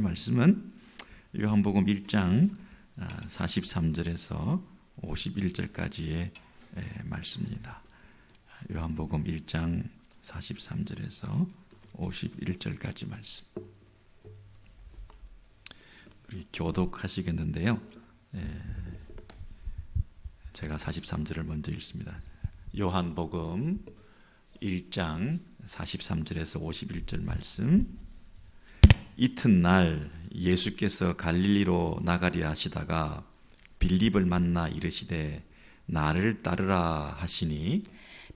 말씀은 요한복음 1장 43절에서 51절까지의 말씀입니다. 요한복음 1장 43절에서 51절까지 말씀. 우리 교독하시겠는데요. 제가 43절을 먼저 읽습니다. 요한복음 1장 43절에서 51절 말씀. 이튿날 예수께서 갈릴리로 나가려 하시다가 빌립을 만나 이르시되 나를 따르라 하시니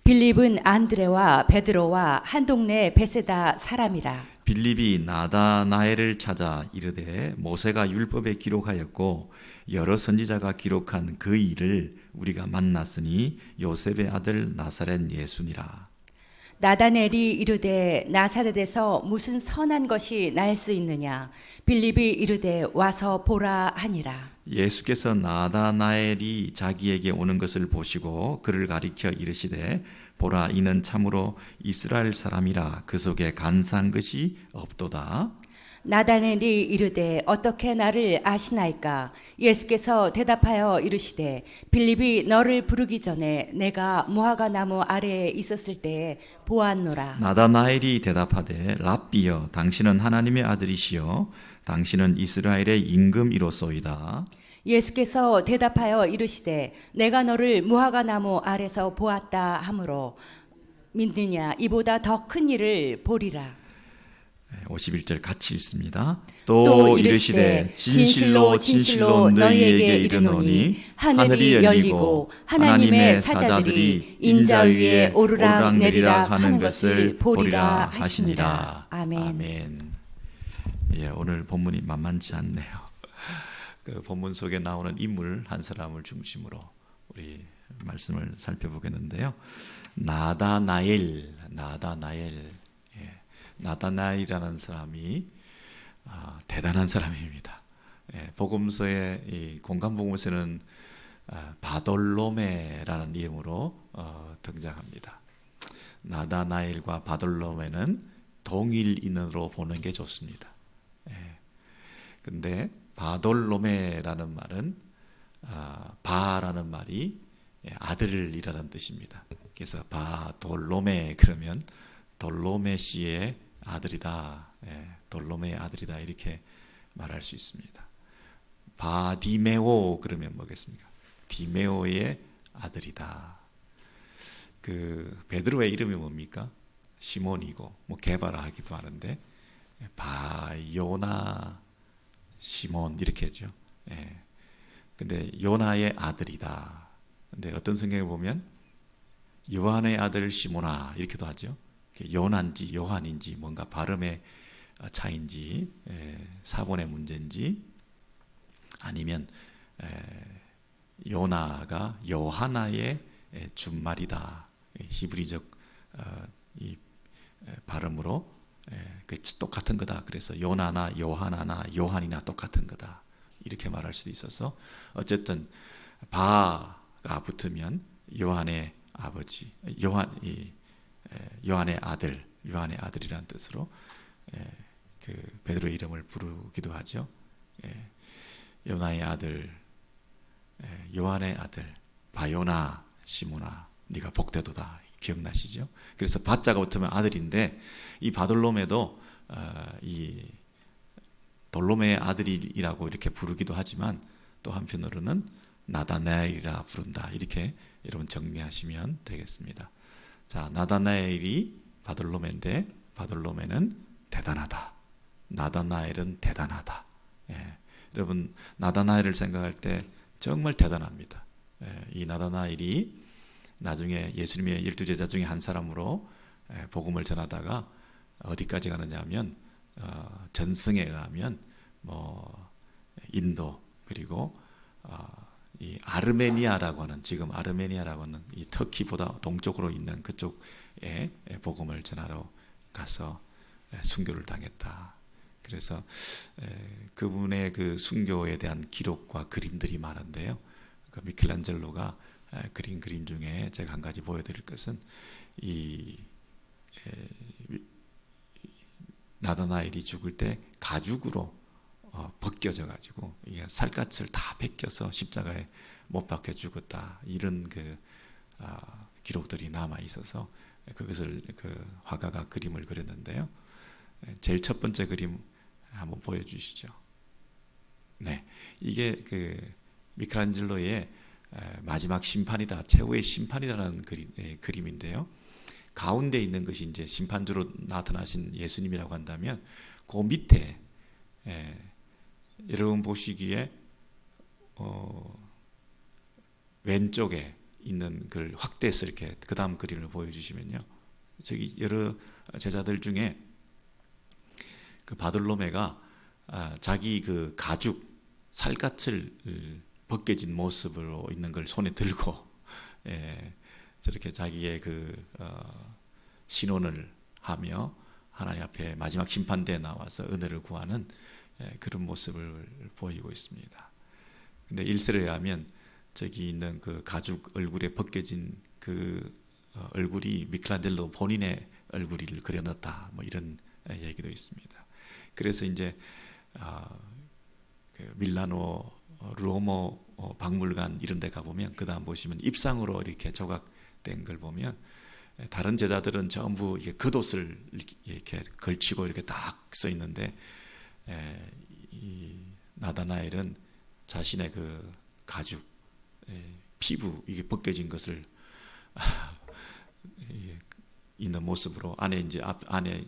빌립은 안드레와 베드로와 한 동네 베세다 사람이라. 빌립이 나다나엘을 찾아 이르되 모세가 율법에 기록하였고 여러 선지자가 기록한 그 일을 우리가 만났으니 요셉의 아들 나사렛 예수니라. 나다넬이 이르되 나사렛에서 무슨 선한 것이 날 수 있느냐. 빌립이 이르되 와서 보라 하니라. 예수께서 나다나엘이 자기에게 오는 것을 보시고 그를 가리켜 이르시되 보라 이는 참으로 이스라엘 사람이라 그 속에 간사한 것이 없도다. 나다넬이 이르되 어떻게 나를 아시나이까. 예수께서 대답하여 이르시되 빌립이 너를 부르기 전에 내가 무화과 나무 아래에 있었을 때에 보았노라. 나다나엘이 대답하되 랍비여 당신은 하나님의 아들이시여 당신은 이스라엘의 임금이로소이다. 예수께서 대답하여 이르시되 내가 너를 무화과 나무 아래서 보았다 하므로 믿느냐. 이보다 더 큰 일을 보리라. 51절 같이 읽습니다. 또 이르시되 진실로 진실로 너희에게 이르노니 하늘이 열리고 하나님의 사자들이 인자 위에 오르락내리락 하는 것을 보리라 하시니라. 아멘. 예, 오늘 본문이 만만치 않네요. 그 본문 속에 나오는 인물 한 사람을 중심으로 우리 말씀을 살펴보겠는데요. 나다나엘. 나다나엘이라는 사람이 대단한 사람입니다. 복음서의 이 공간복음서는 바돌로메라는 이름으로 등장합니다. 나다나엘과 바돌로메는 동일인으로 보는 게 좋습니다. 근데 바돌로메라는 말은 바라는 말이 아들이라는 뜻입니다. 그래서 바돌로메 그러면 돌로메 씨의 아들이다. 돌로메의 아들이다 이렇게 말할 수 있습니다. 바디메오 그러면 뭐겠습니까? 디메오의 아들이다. 그 베드로의 이름이 뭡니까? 시몬이고 뭐 게바라 하기도 하는데 바요나 시몬 이렇게 하죠. 근데 요나의 아들이다. 근데 어떤 성경에 보면 요한의 아들 시몬아 이렇게도 하죠. 요난지 요한인지 뭔가 발음의 차인지 사본의 문제인지 아니면 요나가 요하나의 준말이다. 히브리적 이 발음으로 똑같은 거다. 그래서 요나나 요하나나 요한이나 똑같은 거다. 이렇게 말할 수도 있어서 어쨌든 바가 붙으면 요한의 아버지 요한의 아들이라는 뜻으로 그 베드로의 이름을 부르기도 하죠. 요나의 아들, 요한의 아들, 바요나 시몬아, 네가 복되도다. 기억나시죠? 그래서 바자가 붙으면 아들인데 이 바돌로메도 이 돌로메의 아들이라고 이렇게 부르기도 하지만 또 한편으로는 나다나엘이라 부른다. 이렇게 여러분 정리하시면 되겠습니다. 자, 나다나엘이 바돌로메인데 바돌로메는 대단하다. 나다나엘은 대단하다. 여러분 나다나엘을 생각할 때 정말 대단합니다. 이 나다나엘이 나중에 예수님의 12제자 중에 한 사람으로 복음을 전하다가 어디까지 가느냐면 전승에 의하면 뭐 인도 그리고 이 아르메니아라고 하는 지금 아르메니아라고 하는 이 터키보다 동쪽으로 있는 그쪽에 복음을 전하러 가서 순교를 당했다. 그래서 그분의 그 순교에 대한 기록과 그림들이 많은데요. 그 미켈란젤로가 그린 그림 중에 제가 한 가지 보여드릴 것은 이 나다나엘이 죽을 때 가죽으로 벗겨져 가지고 이게 살갗을 다 벗겨서 십자가에 못 박혀 죽었다, 이런 기록들이 남아 있어서 그것을 화가가 그림을 그렸는데요. 제일 첫 번째 그림 한번 보여주시죠. 네, 이게 미켈란젤로의 마지막 심판이다, 최후의 심판이라는 그림인데요. 가운데 있는 것이 이제 심판주로 나타나신 예수님이라고 한다면, 그 밑에 여러분 보시기에 왼쪽에 있는 걸 확대해서 이렇게 그 다음 그림을 보여주시면요, 저기 여러 제자들 중에 바돌로메가 자기 가죽 살갗을 벗겨진 모습으로 있는 걸 손에 들고 저렇게 자기의 신원을 하며 하나님 앞에 마지막 심판대에 나와서 은혜를 구하는 그런 모습을 보이고 있습니다. 근데 일설에 의하면 저기 있는 가죽 얼굴에 벗겨진 얼굴이 미켈란젤로 본인의 얼굴을 그려놨다, 뭐 이런 얘기도 있습니다. 그래서 이제 밀라노, 루오모 박물관 이런 데 가보면 그 다음 보시면 입상으로 이렇게 조각된 걸 보면 다른 제자들은 전부 겉옷을 이렇게 걸치고 이렇게 딱 써 있는데, 이 나다나엘은 자신의 가죽, 피부 이게 벗겨진 것을 있는 모습으로 안에 이제 안에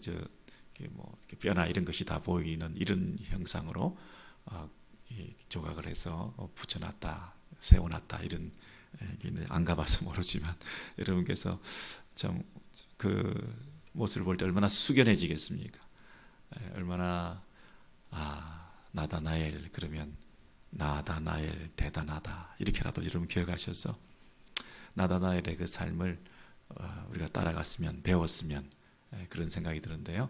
뭐 뼈나 이런 것이 다 보이는 이런 형상으로 조각을 해서 붙여놨다, 세워놨다, 이런, 안 가봐서 모르지만 여러분께서 참 모습을 볼 때 얼마나 숙연해지겠습니까? 얼마나 나다나엘 그러면 나다나엘 대단하다, 이렇게라도 여러분 기억하셔서 나다나엘의 그 삶을 우리가 따라갔으면, 배웠으면, 그런 생각이 드는데요.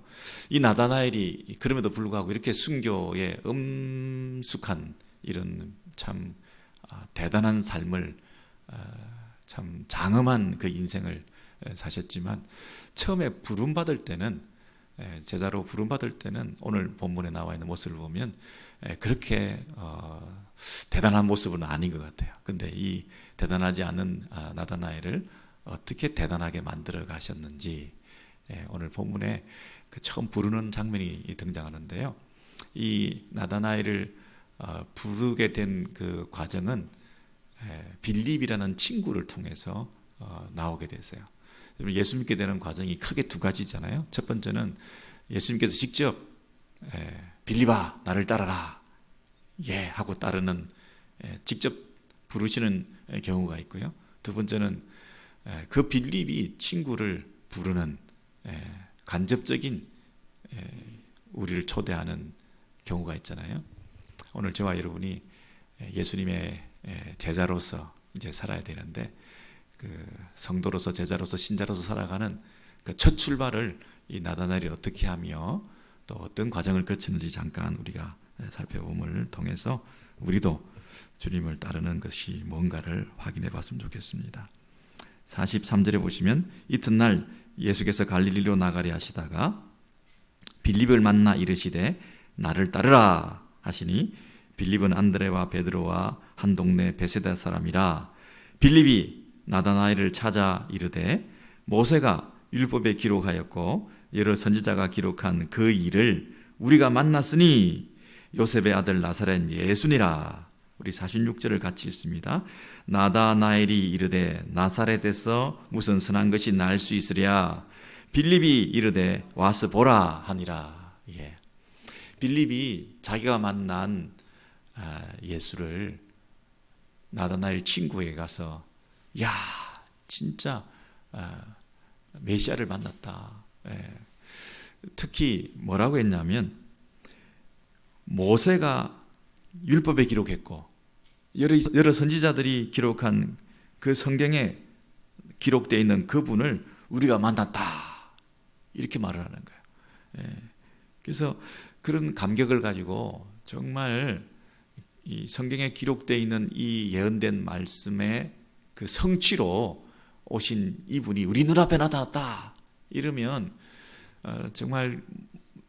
이 나다나엘이 그럼에도 불구하고 이렇게 순교에 엄숙한 이런 참 대단한 삶을, 참 장엄한 인생을 사셨지만, 처음에 부름받을 때는, 제자로 부름받을 때는 오늘 본문에 나와 있는 모습을 보면 그렇게 대단한 모습은 아닌 것 같아요. 근데 이 대단하지 않은 나다나엘을 어떻게 대단하게 만들어 가셨는지 오늘 본문에 처음 부르는 장면이 등장하는데요. 이 나다나엘을 부르게 된 그 과정은 빌립이라는 친구를 통해서 나오게 됐어요. 예수 믿게 되는 과정이 크게 두 가지잖아요. 첫 번째는 예수님께서 직접 빌립아 나를 따라라 하고 따르는, 직접 부르시는 경우가 있고요. 두 번째는 그 빌립이 친구를 부르는 간접적인 우리를 초대하는 경우가 있잖아요. 오늘 저와 여러분이 예수님의 제자로서 이제 살아야 되는데, 성도로서, 제자로서, 신자로서 살아가는 첫 출발을 이 나다나엘이 어떻게 하며 또 어떤 과정을 거치는지 잠깐 우리가 살펴봄을 통해서 우리도 주님을 따르는 것이 뭔가를 확인해 봤으면 좋겠습니다. 43절에 보시면, 이튿날 예수께서 갈릴리로 나가려 하시다가 빌립을 만나 이르시되 나를 따르라 하시니, 빌립은 안드레와 베드로와 한 동네 베세다 사람이라. 빌립이 나다나엘을 찾아 이르되 모세가 율법에 기록하였고 여러 선지자가 기록한 그 일을 우리가 만났으니 요셉의 아들 나사렛 예수니라. 우리 46절을 같이 읽습니다. 나다나엘이 이르되 나사렛에서 무슨 선한 것이 날 수 있으랴. 빌립이 이르되 와서 보라 하니라. 빌립이 자기가 만난 예수를 나다나엘 친구에게 가서 야 진짜 메시아를 만났다. 특히 뭐라고 했냐면, 모세가 율법에 기록했고 여러 선지자들이 기록한 그 성경에 기록되어 있는 그분을 우리가 만났다, 이렇게 말을 하는 거예요. 그래서 그런 감격을 가지고 정말 이 성경에 기록되어 있는 이 예언된 말씀의 그 성취로 오신 이분이 우리 눈앞에 나타났다 이러면 정말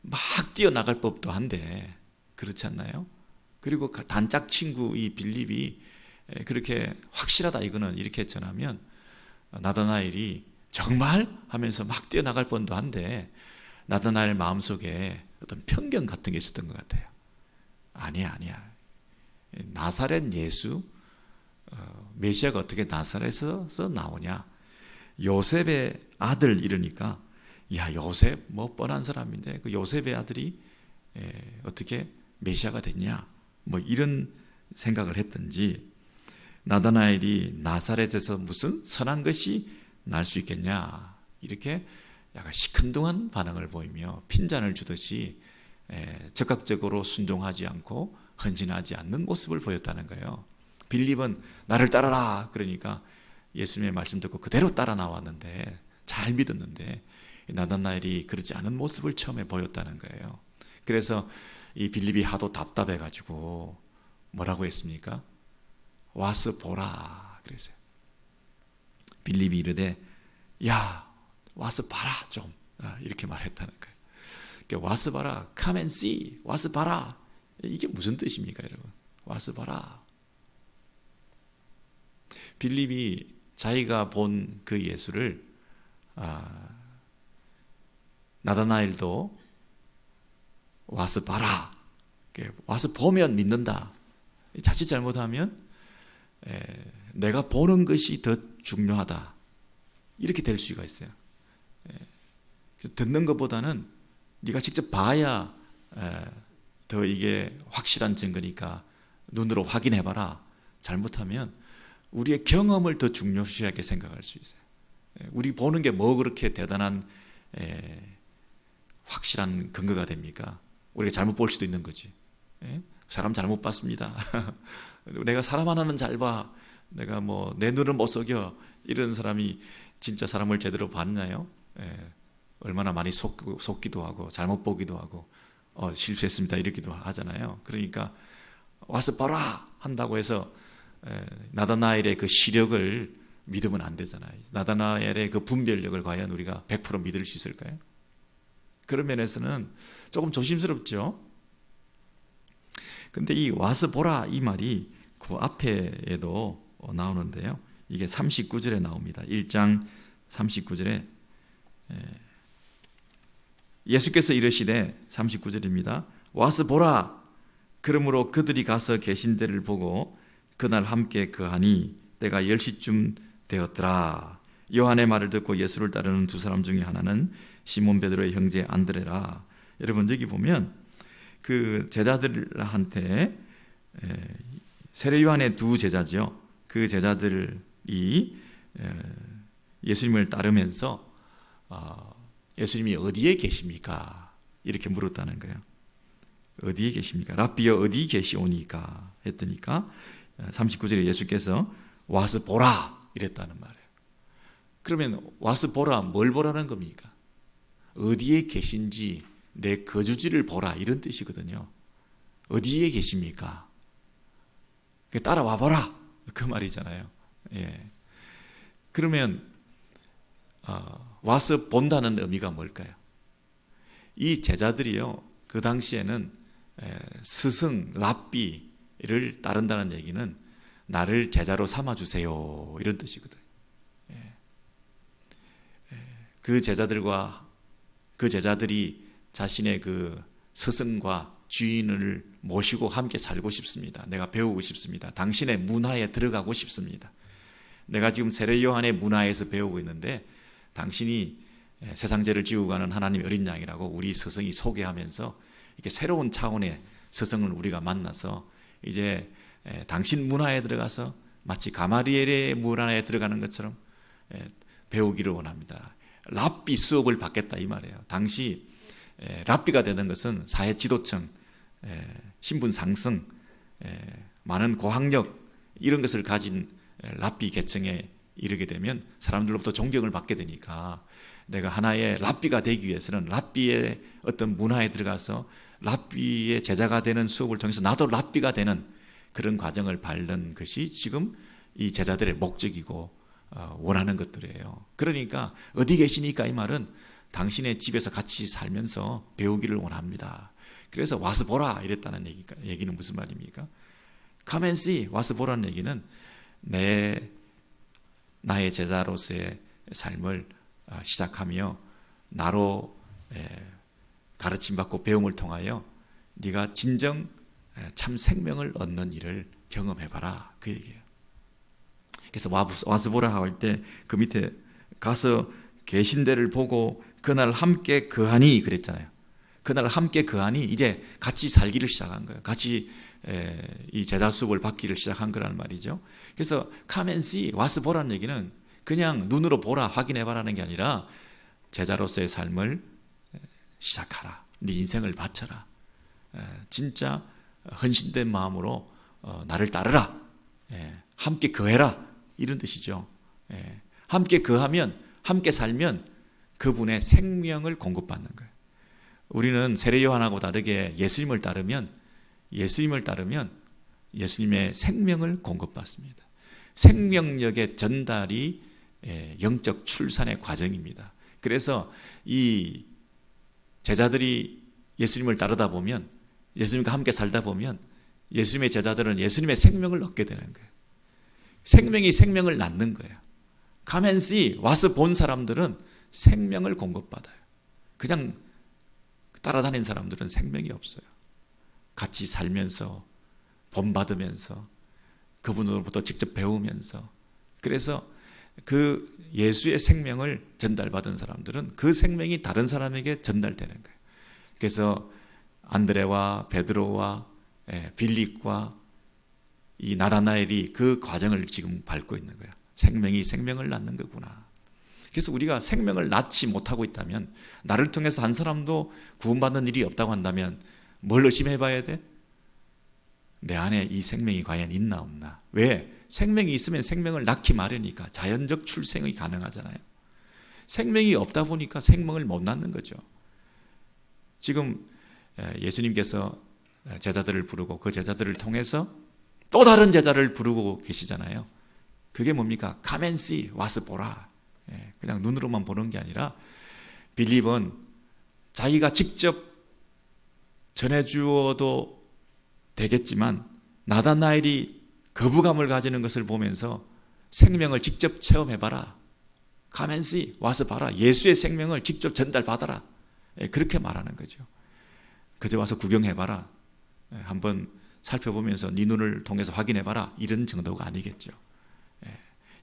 막 뛰어나갈 법도 한데, 그렇지 않나요? 그리고 단짝 친구 이 빌립이 그렇게 확실하다 이거는 이렇게 전하면 나다나엘이 정말 하면서 막 뛰어나갈 뻔도 한데 나다나엘 마음속에 어떤 편견 같은 게 있었던 것 같아요. 아니야. 나사렛 예수 메시아가 어떻게 나사렛에서 나오냐? 요셉의 아들 이러니까 야 요셉 뭐 뻔한 사람인데 그 요셉의 아들이 어떻게 메시아가 됐냐? 뭐 이런 생각을 했든지 나다나엘이 나사렛에서 무슨 선한 것이 날 수 있겠냐? 이렇게 약간 시큰둥한 반응을 보이며 핀잔을 주듯이 적극적으로 순종하지 않고 헌신하지 않는 모습을 보였다는 거예요. 빌립은 나를 따라라 그러니까 예수님의 말씀 듣고 그대로 따라 나왔는데 잘 믿었는데 나다나엘이 그러지 않은 모습을 처음에 보였다는 거예요. 그래서 이 빌립이 하도 답답해 가지고 뭐라고 했습니까? 와서 보라 그랬어요. 빌립이 이르되 야 와서 봐라 좀 이렇게 말했다는 거예요. 그러니까 와서 봐라, come and see, 와서 봐라. 이게 무슨 뜻입니까, 여러분? 와서 봐라. 빌립이 자기가 본 그 예수를 나다나엘도 와서 봐라. 와서 보면 믿는다. 자칫 잘못하면 내가 보는 것이 더 중요하다. 이렇게 될 수가 있어요. 듣는 것보다는 네가 직접 봐야 더 이게 확실한 증거니까 눈으로 확인해봐라. 잘못하면 우리의 경험을 더 중요시하게 생각할 수 있어요. 우리 보는 게 뭐 그렇게 대단한 확실한 근거가 됩니까? 우리가 잘못 볼 수도 있는 거지. 사람 잘못 봤습니다. 내가 사람 하나는 잘 봐. 내가 뭐 내 눈은 못 속여. 이런 사람이 진짜 사람을 제대로 봤나요? 얼마나 많이 속기도 하고 잘못 보기도 하고 실수했습니다 이러기도 하잖아요. 그러니까 와서 봐라 한다고 해서 나다나엘의 그 시력을 믿으면 안 되잖아요. 나다나엘의 그 분별력을 과연 우리가 100% 믿을 수 있을까요? 그런 면에서는 조금 조심스럽죠. 근데 이 와서 보라 이 말이 그 앞에도 나오는데요. 이게 39절에 나옵니다. 1장 39절에 예수께서 이르시되 39절입니다. 와서 보라. 그러므로 그들이 가서 계신 데를 보고 그날 함께 거하니 때가 10시쯤 되었더라. 요한의 말을 듣고 예수를 따르는 두 사람 중에 하나는 시몬 베드로의 형제 안드레라. 여러분 여기 보면 그 제자들한테 세례 요한의 두 제자죠. 그 제자들이 예수님을 따르면서 예수님이 어디에 계십니까? 이렇게 물었다는 거예요. 어디에 계십니까? 랍비여 어디 계시오니까 했더니까 39절에 예수께서 와서 보라 이랬다는 말이에요. 그러면 와서 보라 뭘 보라는 겁니까? 어디에 계신지 내 거주지를 보라 이런 뜻이거든요. 어디에 계십니까? 따라와 보라 그 말이잖아요. 예. 그러면 와서 본다는 의미가 뭘까요? 이 제자들이요 그 당시에는 스승 랍비를 따른다는 얘기는 나를 제자로 삼아주세요 이런 뜻이거든요. 그 제자들이 자신의 그 스승과 주인을 모시고 함께 살고 싶습니다. 내가 배우고 싶습니다. 당신의 문화에 들어가고 싶습니다. 내가 지금 세례 요한의 문화에서 배우고 있는데 당신이 세상 죄를 지우고 가는 하나님의 어린 양이라고 우리 스승이 소개하면서 이렇게 새로운 차원의 스승을 우리가 만나서 이제 당신 문화에 들어가서 마치 가마리엘의 문화에 들어가는 것처럼 배우기를 원합니다. 랍비 수업을 받겠다 이 말이에요. 당시 랍비가 되는 것은 사회 지도층, 신분 상승, 많은 고학력 이런 것을 가진 랍비 계층에 이르게 되면 사람들로부터 존경을 받게 되니까 내가 하나의 랍비가 되기 위해서는 랍비의 어떤 문화에 들어가서 랍비의 제자가 되는 수업을 통해서 나도 랍비가 되는 그런 과정을 밟는 것이 지금 이 제자들의 목적이고 원하는 것들이에요. 그러니까 어디 계시니까 이 말은 당신의 집에서 같이 살면서 배우기를 원합니다. 그래서 와서 보라 이랬다는 얘기는 무슨 말입니까? Come and see, 와서 보라는 얘기는 나의 제자로서의 삶을 시작하며 나로 가르침받고 배움을 통하여 네가 진정 참 생명을 얻는 일을 경험해봐라, 그 얘기예요. 그래서 와서 보라 할 때 그 밑에 가서 계신 데를 보고 그날 함께 거하니 그랬잖아요. 그날 함께 거하니 이제 같이 살기를 시작한 거예요. 같이 이 제자 수업을 받기를 시작한 거란 말이죠. 그래서 come and see, 와서 보라는 얘기는 그냥 눈으로 보라, 확인해봐라는 게 아니라 제자로서의 삶을 시작하라. 네 인생을 바쳐라. 진짜 헌신된 마음으로 나를 따르라. 함께 거해라. 이런 뜻이죠. 함께 거하면, 함께 살면 그분의 생명을 공급받는 거예요. 우리는 세례 요한하고 다르게 예수님을 따르면 예수님의 생명을 공급받습니다. 생명력의 전달이 영적 출산의 과정입니다. 그래서 이 제자들이 예수님을 따르다 보면, 예수님과 함께 살다 보면 예수님의 제자들은 예수님의 생명을 얻게 되는 거예요. 생명이 생명을 낳는 거예요. Come and see, 와서 본 사람들은 생명을 공급받아요. 그냥 따라다닌 사람들은 생명이 없어요. 같이 살면서, 본받으면서, 그분으로부터 직접 배우면서, 그래서 그 예수의 생명을 전달받은 사람들은 그 생명이 다른 사람에게 전달되는 거예요. 그래서 안드레와 베드로와 빌립과 이 나다나엘이 그 과정을 지금 밟고 있는 거예요. 생명이 생명을 낳는 거구나. 그래서 우리가 생명을 낳지 못하고 있다면, 나를 통해서 한 사람도 구원받는 일이 없다고 한다면 뭘 의심해 봐야 돼? 내 안에 이 생명이 과연 있나 없나. 왜? 생명이 있으면 생명을 낳기 마련이니까 자연적 출생이 가능하잖아요. 생명이 없다 보니까 생명을 못 낳는 거죠. 지금 예수님께서 제자들을 부르고 그 제자들을 통해서 또 다른 제자를 부르고 계시잖아요. 그게 뭡니까? Come and see, 와서 보라. 그냥 눈으로만 보는 게 아니라 빌립은 자기가 직접 전해주어도 되겠지만 나다나엘이 거부감을 가지는 것을 보면서 생명을 직접 체험해봐라. Come and see, 와서 봐라. 예수의 생명을 직접 전달받아라. 그렇게 말하는 거죠. 그저 와서 구경해봐라. 한번 살펴보면서 네 눈을 통해서 확인해봐라. 이런 정도가 아니겠죠.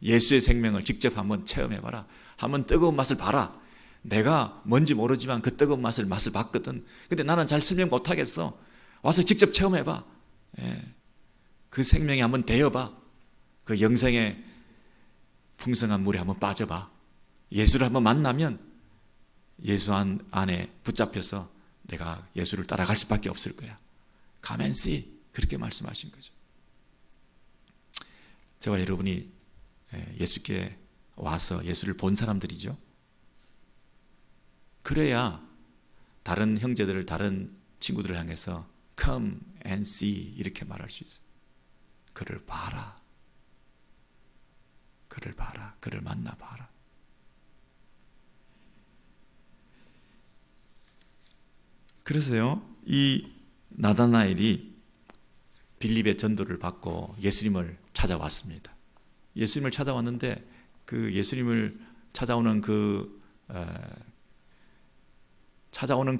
예수의 생명을 직접 한번 체험해봐라. 한번 뜨거운 맛을 봐라. 내가 뭔지 모르지만 그 뜨거운 맛을 봤거든. 근데 나는 잘 설명 못하겠어. 와서 직접 체험해봐. 그 생명에 한번 데여봐. 그 영생의 풍성한 물에 한번 빠져봐. 예수를 한번 만나면 예수 안에 붙잡혀서 내가 예수를 따라갈 수밖에 없을 거야. Come and see. 그렇게 말씀하신 거죠. 저와 여러분이 예수께 와서 예수를 본 사람들이죠. 그래야 다른 형제들을, 다른 친구들을 향해서 Come and see 이렇게 말할 수 있어요. 그를 봐라. 그를 봐라. 그를 만나봐라. 그래서요, 이 나다나엘이 빌립의 전도를 받고 예수님을 찾아왔습니다. 예수님을 찾아왔는데 그 예수님을 찾아오는 그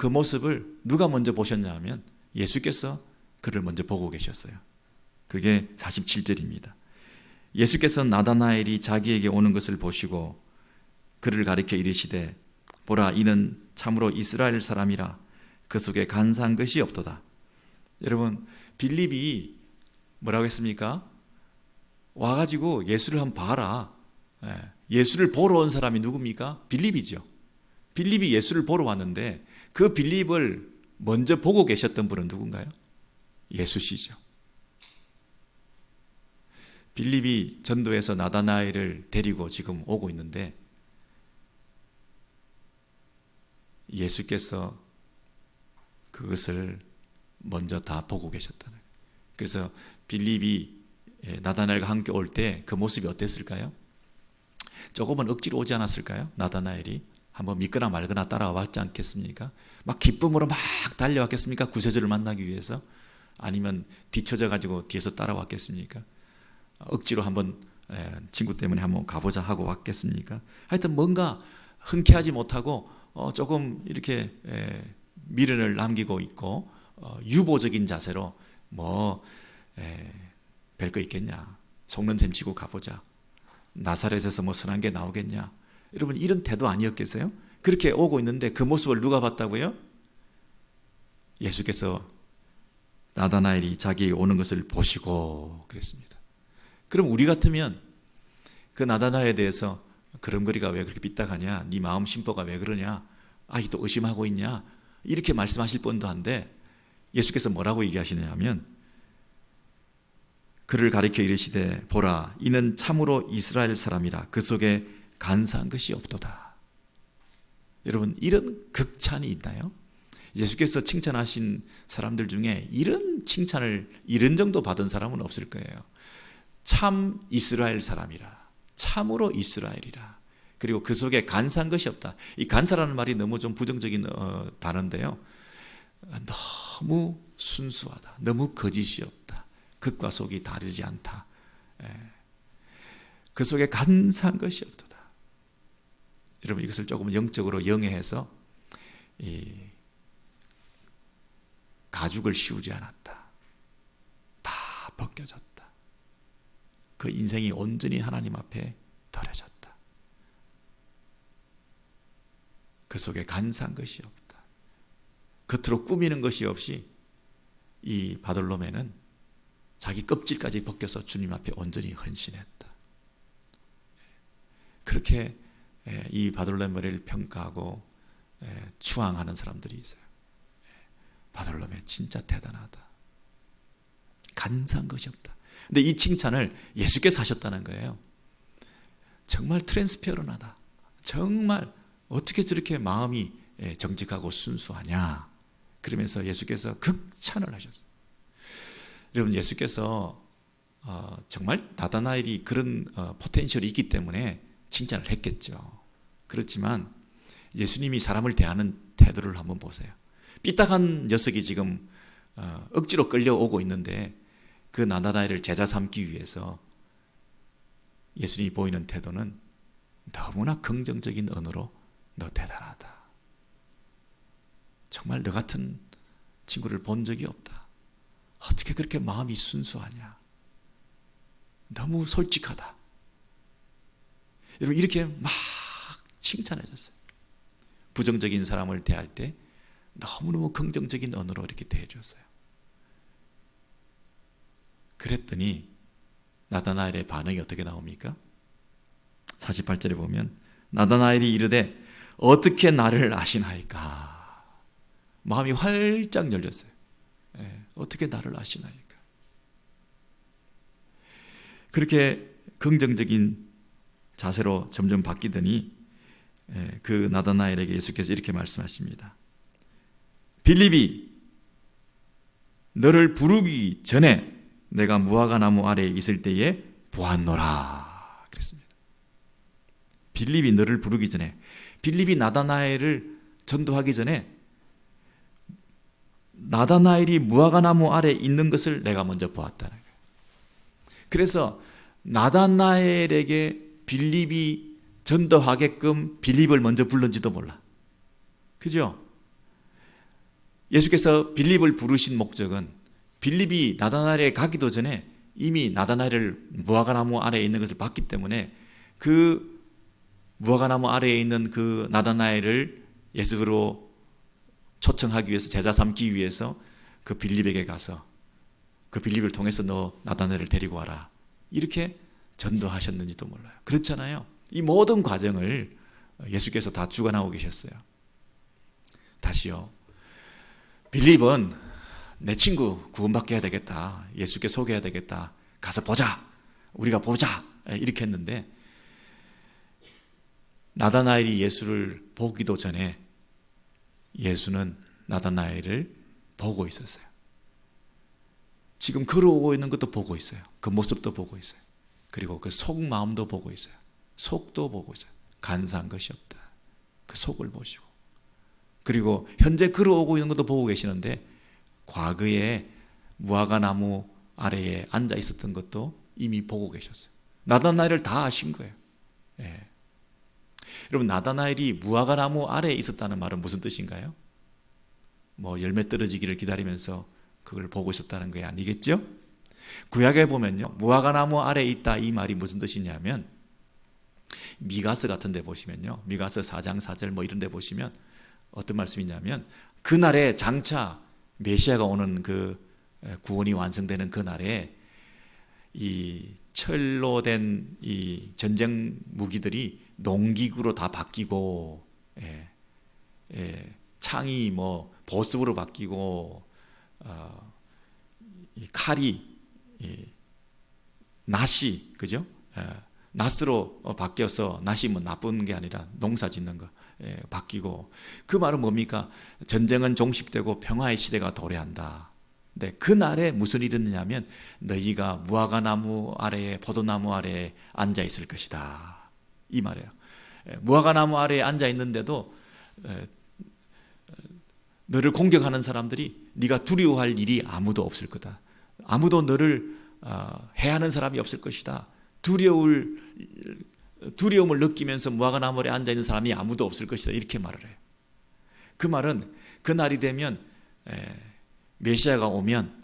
모습을 누가 먼저 보셨냐 하면 예수께서 그를 먼저 보고 계셨어요. 그게 47절입니다. 예수께서 나다나엘이 자기에게 오는 것을 보시고 그를 가리켜 이르시되 보라 이는 참으로 이스라엘 사람이라 그 속에 간사한 것이 없도다. 여러분, 빌립이 뭐라고 했습니까? 와가지고 예수를 한번 봐라. 예수를 보러 온 사람이 누굽니까? 빌립이죠. 빌립이 예수를 보러 왔는데 그 빌립을 먼저 보고 계셨던 분은 누군가요? 예수시죠. 빌립이 전도에서 나다나엘을 데리고 지금 오고 있는데 예수께서 그것을 먼저 다 보고 계셨다는 거예요. 그래서 빌립이 나다나엘과 함께 올 때 그 모습이 어땠을까요? 조금은 억지로 오지 않았을까요? 나다나엘이 한번 믿거나 말거나 따라왔지 않겠습니까? 막 기쁨으로 막 달려왔겠습니까? 구세주를 만나기 위해서? 아니면 뒤처져 가지고 뒤에서 따라왔겠습니까? 억지로 한번 친구 때문에 한번 가보자 하고 왔겠습니까? 하여튼 뭔가 흔쾌하지 못하고 조금 이렇게 미련을 남기고 있고 유보적인 자세로 뭐 별거 있겠냐, 속는 셈 치고 가보자, 나사렛에서 뭐 선한 게 나오겠냐, 여러분 이런 태도 아니었겠어요? 그렇게 오고 있는데 그 모습을 누가 봤다고요? 예수께서 나다나엘이 자기 오는 것을 보시고 그랬습니다. 그럼 우리 같으면 그 나다나엘에 대해서 그런거리가 왜 그렇게 삐딱하냐, 네 마음 심보가 왜 그러냐, 아직도 의심하고 있냐, 이렇게 말씀하실 뻔도 한데 예수께서 뭐라고 얘기하시느냐면 그를 가리켜 이르시되 보라 이는 참으로 이스라엘 사람이라 그 속에 간사한 것이 없도다. 여러분 이런 극찬이 있나요? 예수께서 칭찬하신 사람들 중에 이런 칭찬을 이런 정도 받은 사람은 없을 거예요. 참 이스라엘 사람이라, 참으로 이스라엘이라, 그리고 그 속에 간사한 것이 없다. 이 간사라는 말이 너무 좀 부정적인 단어인데요, 너무 순수하다, 너무 거짓이 없다, 극과 속이 다르지 않다, 그 속에 간사한 것이 없도다. 여러분 이것을 조금 영적으로 영해해서 이 가죽을 씌우지 않았다, 다 벗겨졌다, 그 인생이 온전히 하나님 앞에 덜어졌다, 그 속에 간사한 것이 없다, 겉으로 꾸미는 것이 없이 이 바돌로메는 자기 껍질까지 벗겨서 주님 앞에 온전히 헌신했다. 그렇게 이 바돌로메를 평가하고 추앙하는 사람들이 있어요. 바돌로메 진짜 대단하다, 간사한 것이 없다. 근데 이 칭찬을 예수께서 하셨다는 거예요. 정말 트랜스페런하다, 정말 어떻게 저렇게 마음이 정직하고 순수하냐, 그러면서 예수께서 극찬을 하셨어요. 여러분 예수께서 정말 나다나엘이 그런 포텐셜이 있기 때문에 칭찬을 했겠죠. 그렇지만 예수님이 사람을 대하는 태도를 한번 보세요. 삐딱한 녀석이 지금 억지로 끌려오고 있는데 그 나다나엘을 제자 삼기 위해서 예수님이 보이는 태도는 너무나 긍정적인 언어로 너 대단하다, 정말 너 같은 친구를 본 적이 없다, 어떻게 그렇게 마음이 순수하냐, 너무 솔직하다, 여러분 이렇게 막 칭찬해줬어요. 부정적인 사람을 대할 때 너무너무 긍정적인 언어로 이렇게 대해줬어요. 그랬더니 나다나엘의 반응이 어떻게 나옵니까? 48절에 보면 나다나엘이 이르되 어떻게 나를 아시나이까. 마음이 활짝 열렸어요. 어떻게 나를 아시나이까. 그렇게 긍정적인 자세로 점점 바뀌더니 그 나다나엘에게 예수께서 이렇게 말씀하십니다. 빌립이 너를 부르기 전에 내가 무화과 나무 아래에 있을 때에 보았노라 그랬습니다. 빌립이 너를 부르기 전에, 빌립이 나다나엘을 전도하기 전에 나다나엘이 무화과 나무 아래에 있는 것을 내가 먼저 보았다는 거예요. 그래서 나다나엘에게 빌립이 전도하게끔 빌립을 먼저 불렀지도 몰라. 그죠? 예수께서 빌립을 부르신 목적은 빌립이 나다나엘에 가기도 전에 이미 나다나엘을 무화과나무 아래에 있는 것을 봤기 때문에 그 무화과나무 아래에 있는 그 나다나엘을 예수로 초청하기 위해서, 제자 삼기 위해서 그 빌립에게 가서 그 빌립을 통해서 너 나다나엘을 데리고 와라, 이렇게 전도하셨는지도 몰라요. 그렇잖아요. 이 모든 과정을 예수께서 다 주관하고 계셨어요. 다시요, 빌립은 내 친구 구원받게 해야 되겠다, 예수께 소개해야 되겠다, 가서 보자, 우리가 보자, 이렇게 했는데 나다나엘이 예수를 보기도 전에 예수는 나다나엘을 보고 있었어요. 지금 걸어오고 있는 것도 보고 있어요. 그 모습도 보고 있어요. 그리고 그 속마음도 보고 있어요. 속도 보고 있어요. 간사한 것이 없다. 그 속을 보시고, 그리고 현재 걸어오고 있는 것도 보고 계시는데 과거에 무화과 나무 아래에 앉아 있었던 것도 이미 보고 계셨어요. 나다나엘을 다 아신 거예요. 예. 여러분, 나다나엘이 무화과 나무 아래에 있었다는 말은 무슨 뜻인가요? 뭐 열매 떨어지기를 기다리면서 그걸 보고 있었다는 게 아니겠죠? 구약에 보면요, 무화과 나무 아래에 있다, 이 말이 무슨 뜻이냐면, 미가서 같은 데 보시면요, 미가서 4장 4절 뭐 이런 데 보시면 어떤 말씀이냐면, 그날에 장차 메시아가 오는 그 구원이 완성되는 그날에 이 철로 된 이 전쟁 무기들이 농기구로 다 바뀌고, 창이 뭐 보습으로 바뀌고, 이 칼이 낫이, 그죠? 낫으로 바뀌어서, 낫이 뭐 나쁜 게 아니라 농사 짓는 거 바뀌고, 그 말은 뭡니까? 전쟁은 종식되고 평화의 시대가 도래한다. 근데 그날에 무슨 일이 있느냐면, 너희가 무화과 나무 아래에, 포도나무 아래에 앉아 있을 것이다, 이 말이에요. 무화과 나무 아래에 앉아 있는데도 너를 공격하는 사람들이 네가 두려워할 일이 아무도 없을 거다. 아무도 너를 해하는 사람이 없을 것이다. 두려움을 느끼면서 무화과 나무 아래에 앉아 있는 사람이 아무도 없을 것이다, 이렇게 말을 해요. 그 말은 그날이 되면, 메시아가 오면,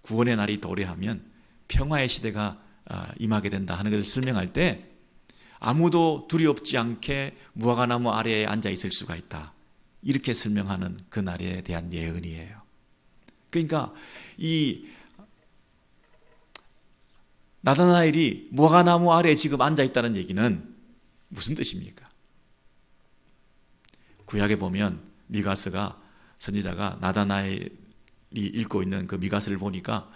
구원의 날이 도래하면 평화의 시대가 임하게 된다 하는 것을 설명할 때, 아무도 두렵지 않게 무화과 나무 아래에 앉아 있을 수가 있다, 이렇게 설명하는 그 날에 대한 예언이에요. 그러니까 이 나다나엘이 무화과 나무 아래에 지금 앉아 있다는 얘기는 무슨 뜻입니까? 구약에 보면 미가서가, 선지자가 나다나엘이 읽고 있는 그 미가서를 보니까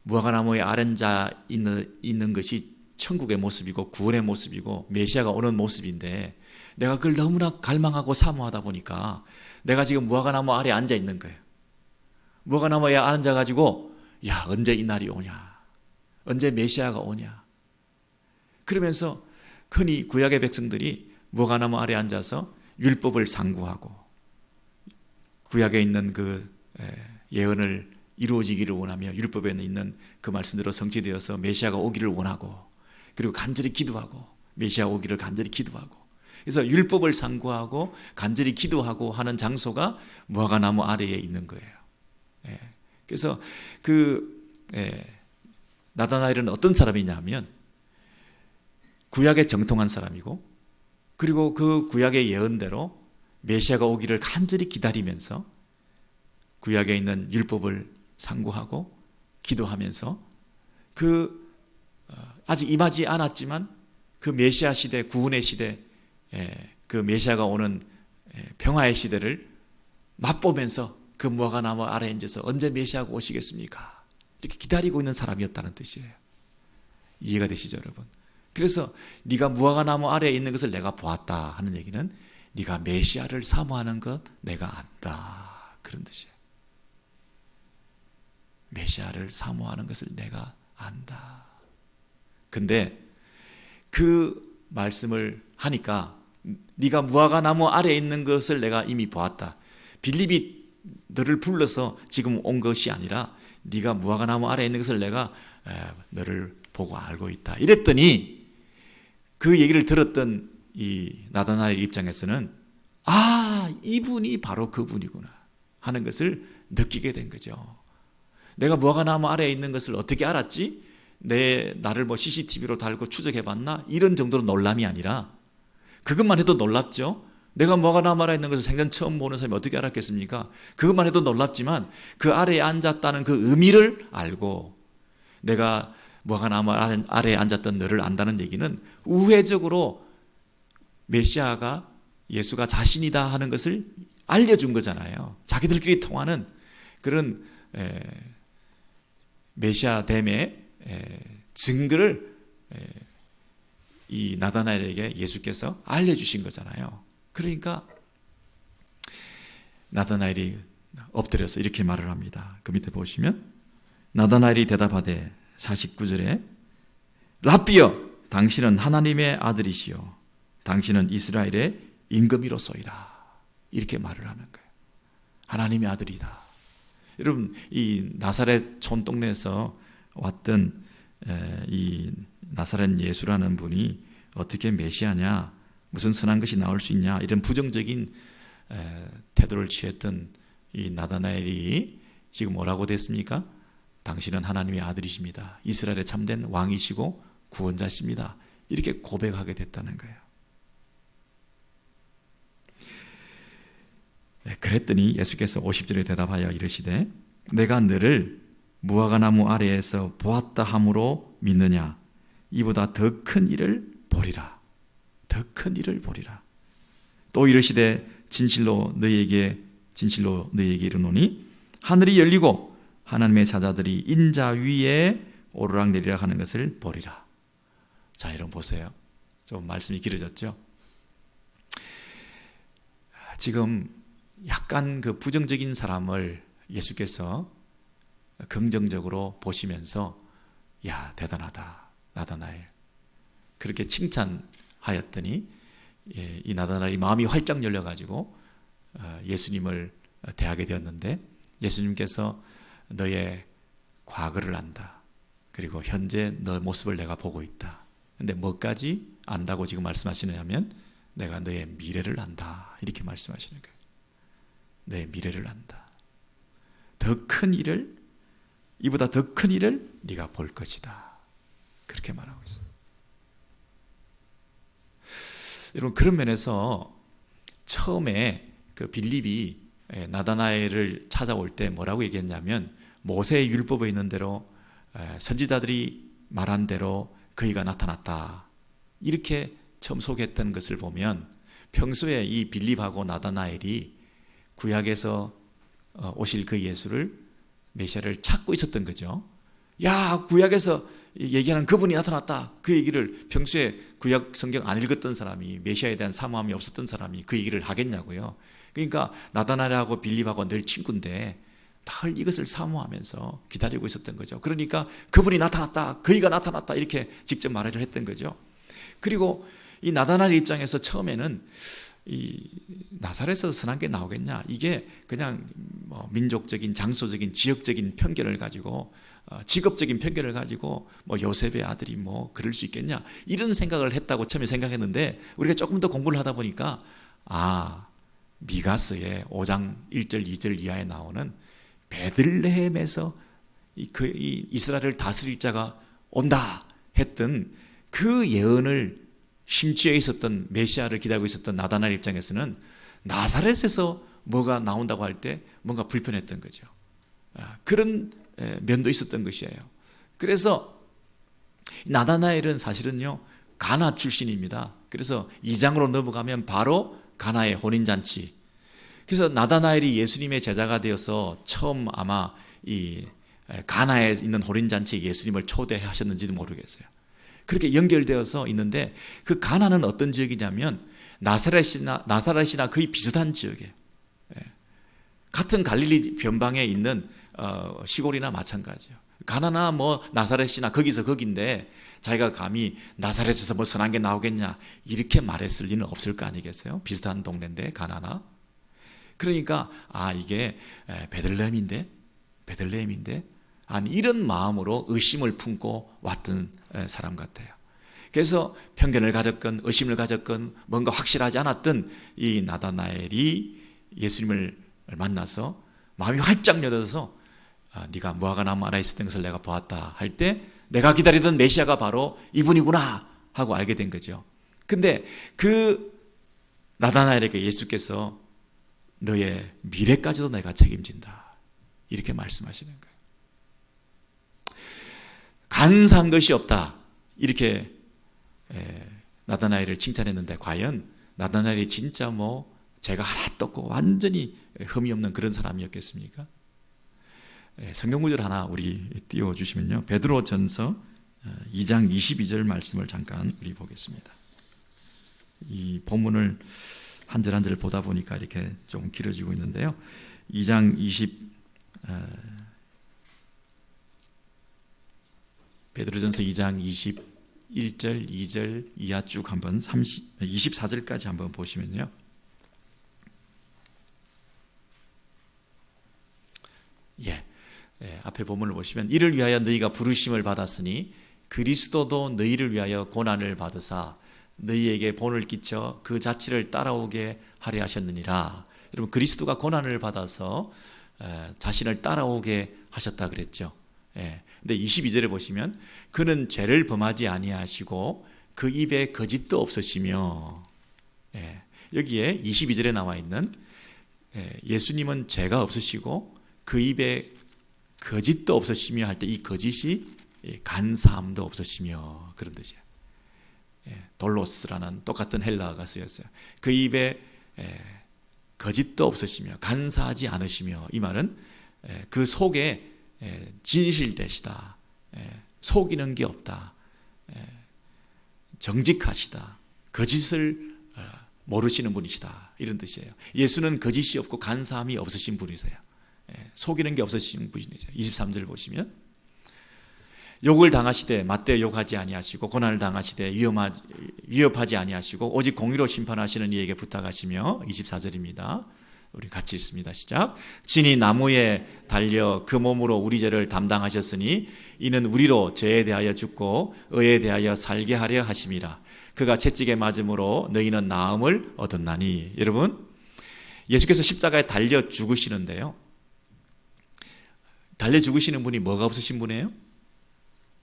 무화과 나무에 앉아 있는 것이 천국의 모습이고 구원의 모습이고 메시아가 오는 모습인데, 내가 그걸 너무나 갈망하고 사모하다 보니까 내가 지금 무화과 나무 아래에 앉아 있는 거예요. 무화과 나무에 앉아가지고, 야, 언제 이 날이 오냐, 언제 메시아가 오냐. 그러면서 흔히 구약의 백성들이 무화과 나무 아래에 앉아서 율법을 상고하고, 구약에 있는 그 예언을 이루어지기를 원하며, 율법에 있는 그 말씀대로 성취되어서 메시아가 오기를 원하고, 그리고 간절히 기도하고, 메시아 오기를 간절히 기도하고, 그래서 율법을 상고하고 간절히 기도하고 하는 장소가 무화과 나무 아래에 있는 거예요. 그래서 나다나엘은 어떤 사람이냐면, 구약에 정통한 사람이고, 그리고 그 구약의 예언대로 메시아가 오기를 간절히 기다리면서 구약에 있는 율법을 상고하고 기도하면서, 아직 임하지 않았지만 그 메시아 시대, 구원의 시대, 그 메시아가 오는 평화의 시대를 맛보면서 그 무화과 나무 아래에 앉아서 언제 메시아가 오시겠습니까? 이렇게 기다리고 있는 사람이었다는 뜻이에요. 이해가 되시죠, 여러분? 그래서 네가 무화과 나무 아래에 있는 것을 내가 보았다 하는 얘기는, 네가 메시아를 사모하는 것 내가 안다, 그런 뜻이에요. 메시아를 사모하는 것을 내가 안다. 근데 그 말씀을 하니까, 네가 무화과 나무 아래에 있는 것을 내가 이미 보았다. 빌립이 너를 불러서 지금 온 것이 아니라 네가 무화과 나무 아래에 있는 것을 내가 너를 보고 알고 있다, 이랬더니, 그 얘기를 들었던 이 나다나엘 입장에서는, 이분이 바로 그분이구나 하는 것을 느끼게 된 거죠. 내가 무화과 나무 아래에 있는 것을 어떻게 알았지? 나를 뭐 CCTV로 달고 추적해봤나? 이런 정도로 놀람이 아니라, 그것만 해도 놀랍죠. 내가 무화과 나무 아래에 있는 것을 생전 처음 보는 사람이 어떻게 알았겠습니까? 그것만 해도 놀랍지만, 그 아래에 앉았다는 그 의미를 알고, 내가 무화과 나무 아래에 앉았던 너를 안다는 얘기는 우회적으로 메시아가, 예수가 자신이다 하는 것을 알려준 거잖아요. 자기들끼리 통하는 그런 메시아 됨의 증거를 이 나다나엘에게 예수께서 알려주신 거잖아요. 그러니까 나다나엘이 엎드려서 이렇게 말을 합니다. 그 밑에 보시면, 나다나엘이 대답하되 49절에, 랍비여, 당신은 하나님의 아들이시요 당신은 이스라엘의 임금이로소이다. 이렇게 말을 하는 거예요. 하나님의 아들이다. 여러분, 이 나사렛 촌동네에서 왔던 이 나사렛 예수라는 분이 어떻게 메시아냐, 무슨 선한 것이 나올 수 있냐, 이런 부정적인 태도를 취했던 이 나다나엘이 지금 뭐라고 됐습니까? 당신은 하나님의 아들이십니다. 이스라엘의 참된 왕이시고 구원자십니다. 이렇게 고백하게 됐다는 거예요. 그랬더니 예수께서 50절에 대답하여 이르시되 내가 너를 무화과나무 아래에서 보았다 함으로 믿느냐? 이보다 더 큰 일을 보리라. 더 큰 일을 보리라. 또 이르시되 진실로 너희에게 이르노니 하늘이 열리고 하나님의 사자들이 인자 위에 오르락내리락 하는 것을 보리라. 자, 여러분 보세요. 좀 말씀이 길어졌죠? 지금 약간 그 부정적인 사람을 예수께서 긍정적으로 보시면서 야, 대단하다, 나다나엘. 그렇게 칭찬하였더니 이 나다나엘이 마음이 활짝 열려가지고 예수님을 대하게 되었는데, 예수님께서 너의 과거를 안다. 그리고 현재 너 모습을 내가 보고 있다. 근데 뭐까지 안다고 지금 말씀하시느냐면 내가 너의 미래를 안다. 이렇게 말씀하시는 거예요. 너의 미래를 안다. 더 큰 일을, 이보다 더 큰 일을 네가 볼 것이다. 그렇게 말하고 있어요. 여러분, 그런 면에서 처음에 그 빌립이 나다나엘을 찾아올 때 뭐라고 얘기했냐면 모세의 율법에 있는 대로 선지자들이 말한 대로 그이가 나타났다. 이렇게 처음 소개했던 것을 보면 평소에 이 빌립하고 나다나엘이 구약에서 오실 그 예수를, 메시아를 찾고 있었던 거죠. 야, 구약에서 얘기하는 그분이 나타났다. 그 얘기를 평소에 구약 성경 안 읽었던 사람이, 메시아에 대한 사모함이 없었던 사람이 그 얘기를 하겠냐고요. 그러니까 나다나엘하고 빌립하고 늘 친구인데 늘 이것을 사모하면서 기다리고 있었던 거죠. 그러니까 그분이 나타났다, 그이가 나타났다, 이렇게 직접 말을 했던 거죠. 그리고 이 나다나엘 입장에서 처음에는 이 나사렛에서 선한 게 나오겠냐, 이게 그냥 뭐 민족적인, 장소적인, 지역적인 편견을 가지고, 직업적인 편견을 가지고 뭐 요셉의 아들이 뭐 그럴 수 있겠냐, 이런 생각을 했다고 처음에 생각했는데, 우리가 조금 더 공부를 하다 보니까 미가서의 5장 1절 2절 이하에 나오는 베들레헴에서 이 이스라엘을 다스릴 자가 온다 했던 그 예언을 심취해 있었던, 메시아를 기다리고 있었던 나다나엘 입장에서는 나사렛에서 뭐가 나온다고 할 때 뭔가 불편했던 거죠. 그런 면도 있었던 것이에요. 그래서 나다나엘은 사실은요 가나 출신입니다. 그래서 2장으로 넘어가면 바로 가나의 혼인잔치. 그래서 나다나엘이 예수님의 제자가 되어서 처음 아마 이 가나에 있는 혼인잔치에 예수님을 초대하셨는지도 모르겠어요. 그렇게 연결되어서 있는데, 그 가나는 어떤 지역이냐면 나사렛이나 거의 비슷한 지역이에요. 같은 갈릴리 변방에 있는 시골이나 마찬가지예요. 가나나 뭐 나사렛이나 거기서 거긴데 자기가 감히 나사렛에서 뭐 선한 게 나오겠냐 이렇게 말했을 리는 없을 거 아니겠어요? 비슷한 동네인데 가나나. 그러니까 이게 베들레헴인데 아니, 이런 마음으로 의심을 품고 왔던 사람 같아요. 그래서 편견을 가졌건 의심을 가졌건 뭔가 확실하지 않았던 이 나다나엘이 예수님을 만나서 마음이 활짝 열어서 네가 무화과나무 아래에 있었던 것을 내가 보았다 할 때 내가 기다리던 메시아가 바로 이분이구나 하고 알게 된 거죠. 근데 그 나다나엘에게 예수께서 너의 미래까지도 내가 책임진다 이렇게 말씀하시는 거예요. 간사한 것이 없다 이렇게 나다나엘을 칭찬했는데, 과연 나다나엘이 진짜 뭐 죄가 하나도 없고 완전히 흠이 없는 그런 사람이었겠습니까? 성경 구절 하나 우리 띄워주시면요, 베드로전서 2장 22절 말씀을 잠깐 우리 보겠습니다. 이 본문을 한 절 한 절 보다 보니까 이렇게 좀 길어지고 있는데요, 2장 베드로전서 2장 1절, 2절 이하 쭉 한번 24절까지 한번 보시면요. 앞에 본문을 보시면 이를 위하여 너희가 부르심을 받았으니 그리스도도 너희를 위하여 고난을 받으사 너희에게 본을 끼쳐 그 자취를 따라오게 하려 하셨느니라. 여러분, 그리스도가 고난을 받아서 자신을 따라오게 하셨다 그랬죠. 근데 22절에 보시면 그는 죄를 범하지 아니하시고 그 입에 거짓도 없으시며, 여기에 22절에 나와 있는 예수님은 죄가 없으시고 그 입에 거짓도 없으시며 할 때 이 거짓이 간사함도 없으시며 그런 뜻이에요. 돌로스라는 똑같은 헬라어가 쓰였어요. 그 입에 거짓도 없으시며 간사하지 않으시며, 이 말은 그 속에 진실되시다, 속이는 게 없다, 정직하시다, 거짓을 모르시는 분이시다, 이런 뜻이에요. 예수는 거짓이 없고 간사함이 없으신 분이세요. 속이는 게 없으신 분이죠. 23절 보시면 욕을 당하시되 맞대 욕하지 아니하시고 고난을 당하시되 위협하지 아니하시고 오직 공의로 심판하시는 이에게 부탁하시며, 24절입니다. 우리 같이 읽습니다. 시작. 친히 나무에 달려 그 몸으로 우리 죄를 담당하셨으니 이는 우리로 죄에 대하여 죽고 의에 대하여 살게 하려 하심이라. 그가 채찍에 맞음으로 너희는 나음을 얻었나니. 여러분, 예수께서 십자가에 달려 죽으시는데요, 달려 죽으시는 분이 뭐가 없으신 분이에요?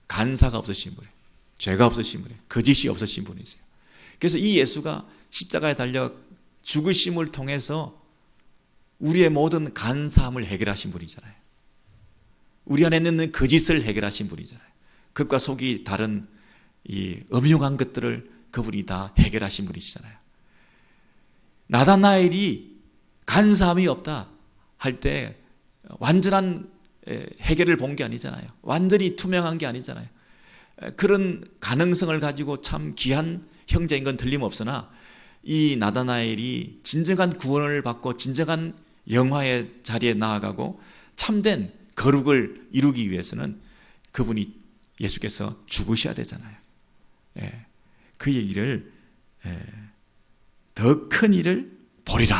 간사가 없으신 분이에요. 죄가 없으신 분이에요. 거짓이 없으신 분이세요. 그래서 이 예수가 십자가에 달려 죽으심을 통해서 우리의 모든 간사함을 해결하신 분이잖아요. 우리 안에 있는 거짓을 해결하신 분이잖아요. 겉과 속이 다른 이 음흉한 것들을 그분이 다 해결하신 분이시잖아요. 나다나엘이 간사함이 없다 할 때 완전한 해결을 본 게 아니잖아요. 완전히 투명한 게 아니잖아요. 그런 가능성을 가지고 참 귀한 형제인 건 틀림없으나 이 나다나엘이 진정한 구원을 받고 진정한 영화의 자리에 나아가고 참된 거룩을 이루기 위해서는 그분이 예수께서 죽으셔야 되잖아요. 그 얘기를 더 큰 일을 보리라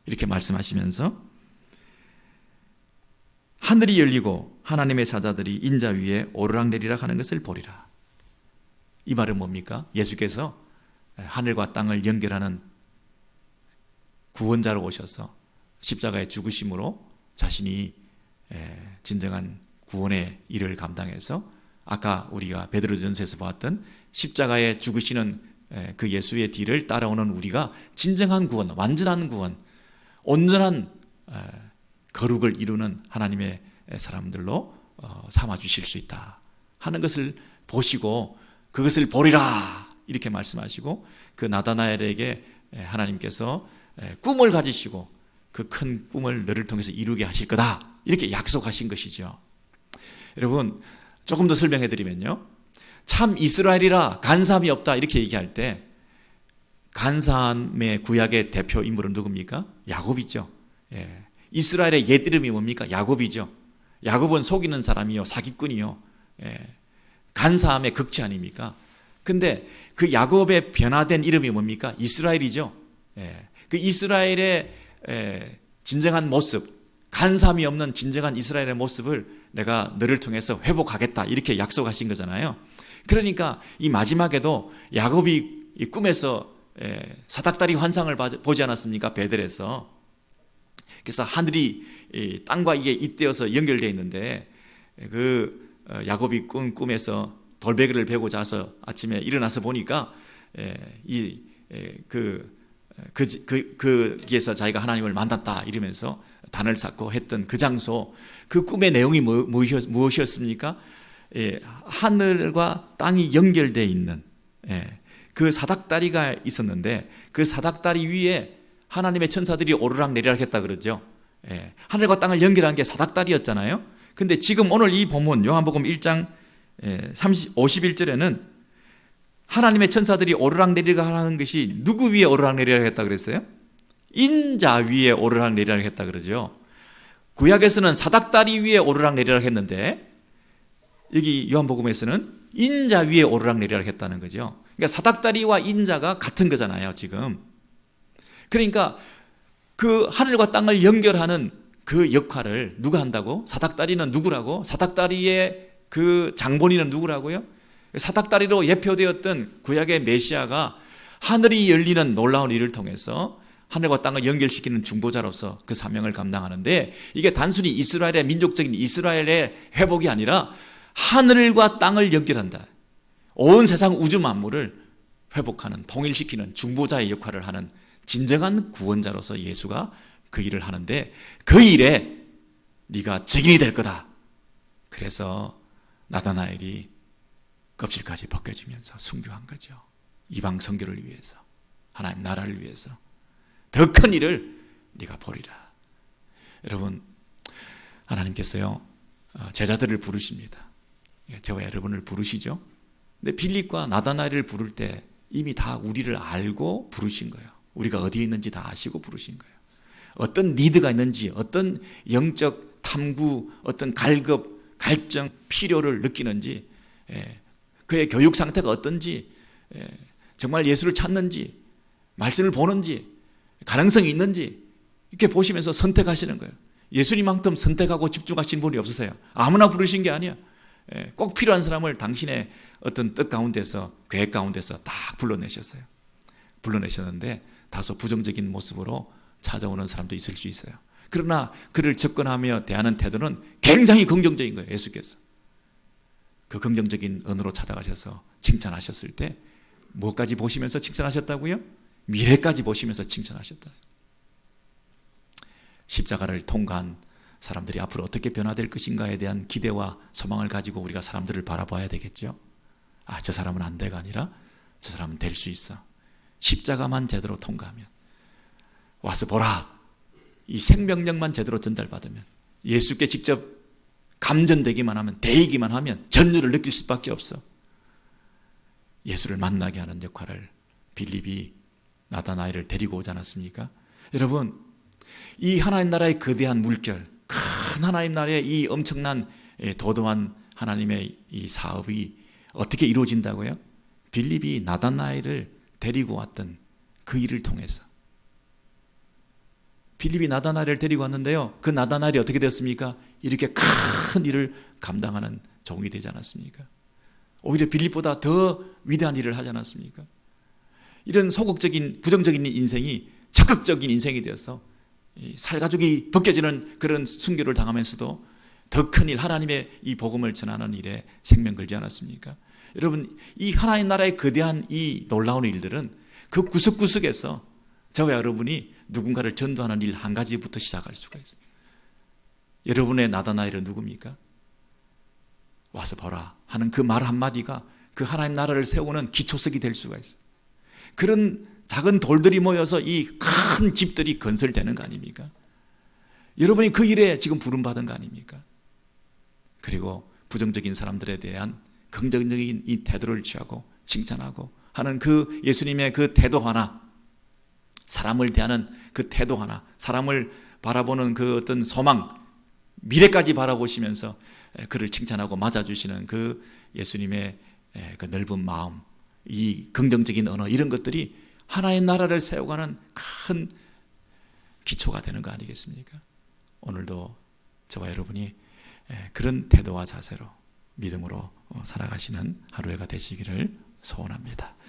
이렇게 말씀하시면서 하늘이 열리고 하나님의 사자들이 인자 위에 오르락내리락 하는 것을 보리라. 이 말은 뭡니까? 예수께서 하늘과 땅을 연결하는 구원자로 오셔서 십자가의 죽으심으로 자신이 진정한 구원의 일을 감당해서 아까 우리가 베드로전서에서 보았던 십자가에 죽으시는 그 예수의 뒤를 따라오는 우리가 진정한 구원, 완전한 구원, 온전한 거룩을 이루는 하나님의 사람들로 삼아주실 수 있다 하는 것을 보시고 그것을 보리라 이렇게 말씀하시고, 그 나다나엘에게 하나님께서 꿈을 가지시고 그 큰 꿈을 너를 통해서 이루게 하실 거다 이렇게 약속하신 것이죠. 여러분, 조금 더 설명해 드리면요, 참 이스라엘이라 간사함이 없다 이렇게 얘기할 때 간사함의 구약의 대표 인물은 누굽니까? 야곱이죠. 이스라엘의 옛 이름이 뭡니까? 야곱이죠. 야곱은 속이는 사람이요, 사기꾼이요, 간사함의 극치 아닙니까? 근데 그 야곱의 변화된 이름이 뭡니까? 이스라엘이죠. 그 이스라엘의 진정한 모습, 간사함이 없는 진정한 이스라엘의 모습을 내가 너를 통해서 회복하겠다 이렇게 약속하신 거잖아요. 그러니까 이 마지막에도 야곱이 이 꿈에서 사닥다리 환상을 보지 않았습니까? 베델에서. 그래서 하늘이 땅과 이게 잇대어서 연결되어 있는데 그 야곱이 꿈에서 돌베개를 베고 자서 아침에 일어나서 보니까 거기에서 자기가 하나님을 만났다 이러면서 단을 쌓고 했던 그 장소, 그 꿈의 내용이 무엇이었습니까? 하늘과 땅이 연결되어 있는 그 사닥다리가 있었는데 그 사닥다리 위에 하나님의 천사들이 오르락내리락 했다 그러죠. 하늘과 땅을 연결한 게 사닥다리였잖아요. 근데 지금 오늘 이 본문 요한복음 1장 51절에는 하나님의 천사들이 오르락내리락 하는 것이 누구 위에 오르락내리락 했다 그랬어요? 인자 위에 오르락내리락 했다 그러죠. 구약에서는 사닥다리 위에 오르락내리락 했는데 여기 요한복음에서는 인자 위에 오르락내리락 했다는 거죠. 그러니까 사닥다리와 인자가 같은 거잖아요, 지금. 그러니까 그 하늘과 땅을 연결하는 그 역할을 누가 한다고? 사닥다리는 누구라고? 사닥다리의 그 장본인은 누구라고요? 사닥다리로 예표되었던 구약의 메시아가 하늘이 열리는 놀라운 일을 통해서 하늘과 땅을 연결시키는 중보자로서 그 사명을 감당하는데, 이게 단순히 이스라엘의 민족적인 이스라엘의 회복이 아니라 하늘과 땅을 연결한다. 온 세상 우주 만물을 회복하는, 통일시키는 중보자의 역할을 하는 진정한 구원자로서 예수가 그 일을 하는데, 그 일에 네가 증인이 될 거다. 그래서 나다나엘이 껍질까지 벗겨지면서 순교한 거죠. 이방 선교를 위해서, 하나님 나라를 위해서 더 큰 일을 네가 보리라. 여러분, 하나님께서요 제자들을 부르십니다. 저와 여러분을 부르시죠. 근데 빌립과 나다나엘을 부를 때 이미 다 우리를 알고 부르신 거예요. 우리가 어디에 있는지 다 아시고 부르신 거예요. 어떤 니드가 있는지, 어떤 영적 탐구, 어떤 갈급, 갈증, 필요를 느끼는지, 그의 교육 상태가 어떤지, 정말 예수를 찾는지, 말씀을 보는지, 가능성이 있는지 이렇게 보시면서 선택하시는 거예요. 예수님만큼 선택하고 집중하신 분이 없으세요. 아무나 부르신 게 아니야. 꼭 필요한 사람을 당신의 어떤 뜻 가운데서, 계획 가운데서 딱 불러내셨어요. 불러내셨는데 다소 부정적인 모습으로 찾아오는 사람도 있을 수 있어요. 그러나 그를 접근하며 대하는 태도는 굉장히 긍정적인 거예요. 예수께서 그 긍정적인 언어로 찾아가셔서 칭찬하셨을 때 뭐까지 보시면서 칭찬하셨다고요? 미래까지 보시면서 칭찬하셨다. 십자가를 통과한 사람들이 앞으로 어떻게 변화될 것인가에 대한 기대와 소망을 가지고 우리가 사람들을 바라봐야 되겠죠. 아, 저 사람은 안 돼가 아니라 저 사람은 될 수 있어. 십자가만 제대로 통과하면, 와서 보라, 이 생명력만 제대로 전달받으면, 예수께 직접 감전되기만 하면, 대이기만 하면 전율을 느낄 수밖에 없어. 예수를 만나게 하는 역할을 빌립이 나다나엘을 데리고 오지 않았습니까? 여러분, 이 하나님 나라의 거대한 물결, 큰 하나님 나라의 이 엄청난 도도한 하나님의 이 사업이 어떻게 이루어진다고요? 빌립이 나다나엘을 데리고 왔던 그 일을 통해서. 빌립이 나다나엘을 데리고 왔는데요, 그 나다나엘이 어떻게 되었습니까? 이렇게 큰 일을 감당하는 종이 되지 않았습니까? 오히려 빌립보다 더 위대한 일을 하지 않았습니까? 이런 소극적인, 부정적인 인생이 적극적인 인생이 되어서 살가죽이 벗겨지는 그런 순교를 당하면서도 더 큰 일, 하나님의 이 복음을 전하는 일에 생명 걸지 않았습니까? 여러분, 이 하나님 나라의 거대한 이 놀라운 일들은 그 구석구석에서 저와 여러분이 누군가를 전도하는 일 한 가지부터 시작할 수가 있어요. 여러분의 나다나엘은 누굽니까? 와서 보라 하는 그 말 한마디가 그 하나님 나라를 세우는 기초석이 될 수가 있어요. 그런 작은 돌들이 모여서 이 큰 집들이 건설되는 거 아닙니까? 여러분이 그 일에 지금 부름받은 거 아닙니까? 그리고 부정적인 사람들에 대한 긍정적인 이 태도를 취하고 칭찬하고 하는 그 예수님의 그 태도 하나, 사람을 대하는 그 태도 하나, 사람을 바라보는 그 어떤 소망, 미래까지 바라보시면서 그를 칭찬하고 맞아주시는 그 예수님의 그 넓은 마음, 이 긍정적인 언어, 이런 것들이 하나의 나라를 세워가는 큰 기초가 되는 거 아니겠습니까? 오늘도 저와 여러분이 그런 태도와 자세로 믿음으로 살아가시는 하루가 되시기를 소원합니다.